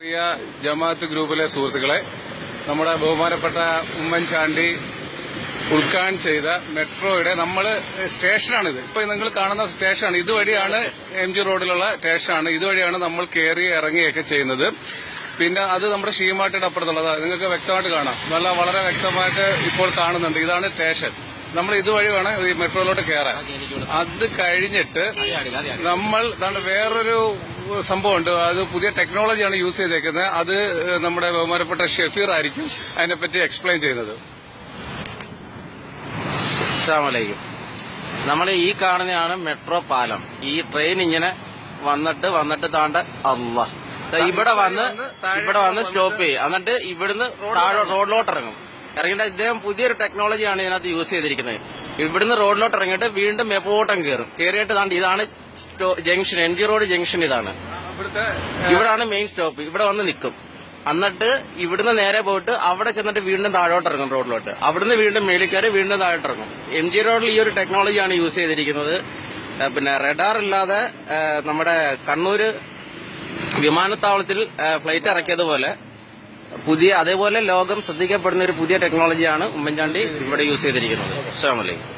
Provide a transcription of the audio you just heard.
പ്രിയ ജമാഅത്ത് ഗ്രൂപ്പിലെ സുഹൃത്തുക്കളെ, നമ്മുടെ ബഹുമാനപ്പെട്ട ഉമ്മൻചാണ്ടി ഉദ്ഘാടനം ചെയ്ത മെട്രോയുടെ സ്റ്റേഷനാണിത്. ഇപ്പൊ നിങ്ങൾ കാണുന്ന സ്റ്റേഷനാണ്. ഇതുവഴിയാണ് MG റോഡിലുള്ള സ്റ്റേഷനാണ്. ഇതുവഴിയാണ് നമ്മൾ കയറി ഇറങ്ങിയൊക്കെ ചെയ്യുന്നത്. പിന്നെ അത് നമ്മുടെ ഷീമാട്ടിയുടെ അപ്പുറത്തുള്ളത് നിങ്ങൾക്ക് വ്യക്തമായിട്ട് കാണാം. വളരെ വ്യക്തമായിട്ട് ഇപ്പോൾ കാണുന്നുണ്ട്. ഇതാണ് സ്റ്റേഷൻ. നമ്മൾ ഇതുവഴി വേണം ഈ മെട്രോയിലോട്ട് കയറാൻ. അത് കഴിഞ്ഞിട്ട് നമ്മൾ വേറൊരു സംഭവമുണ്ട്. അത് പുതിയ ടെക്നോളജിയാണ് യൂസ് ചെയ്തേക്കുന്നത്. അത് നമ്മുടെ ബഹുമാനപ്പെട്ട ഷഫീർ ആയിരിക്കും അതിനെപ്പറ്റി എക്സ്പ്ലെയിൻ ചെയ്യുന്നത്. അസ്സലാമലൈക്കും. നമ്മൾ ഈ കാണുന്നതാണ് മെട്രോ പാലം. ഈ ട്രെയിൻ ഇങ്ങനെ വന്നിട്ട് താണ്ട ഇവിടെ വന്ന് സ്റ്റോപ്പ് ചെയ്യും. എന്നിട്ട് ഇവിടുന്ന് താഴെ റോഡിലോട്ട് ഇറങ്ങും. ഇറങ്ങിയിട്ട് ഇദ്ദേഹം പുതിയൊരു ടെക്നോളജിയാണ് ഇതിനകത്ത് യൂസ് ചെയ്തിരിക്കുന്നത്. ഇവിടുന്ന് റോഡിലോട്ട് ഇറങ്ങിയിട്ട് വീണ്ടും മെപ്പോട്ടം കയറിയിട്ട് ഇതാണ് ജംഗ്ഷൻ, MG റോഡ് ജംഗ്ഷൻ. ഇവിടാണ് മെയിൻ സ്റ്റോപ്പ്. ഇവിടെ വന്ന് നിൽക്കും. എന്നിട്ട് ഇവിടുന്ന് നേരെ പോയിട്ട് അവിടെ ചെന്നിട്ട് വീണ്ടും താഴോട്ട് ഇറങ്ങും റോഡിലോട്ട്. അവിടുന്ന് വീണ്ടും മേളിൽ കയറി വീണ്ടും താഴോട്ട് ഇറങ്ങും. MG റോഡിൽ ഈ ഒരു ടെക്നോളജിയാണ് യൂസ് ചെയ്തിരിക്കുന്നത്. പിന്നെ റഡാർ ഇല്ലാതെ നമ്മുടെ കണ്ണൂര് വിമാനത്താവളത്തിൽ ഫ്ലൈറ്റ് ഇറക്കിയതുപോലെ അതേപോലെ ലോകം ശ്രദ്ധിക്കപ്പെടുന്ന ഒരു പുതിയ ടെക്നോളജിയാണ് ഉമ്മൻചാണ്ടി ഇവിടെ യൂസ് ചെയ്തിരിക്കുന്നത്. അസ്സലാമു അലൈക്കും.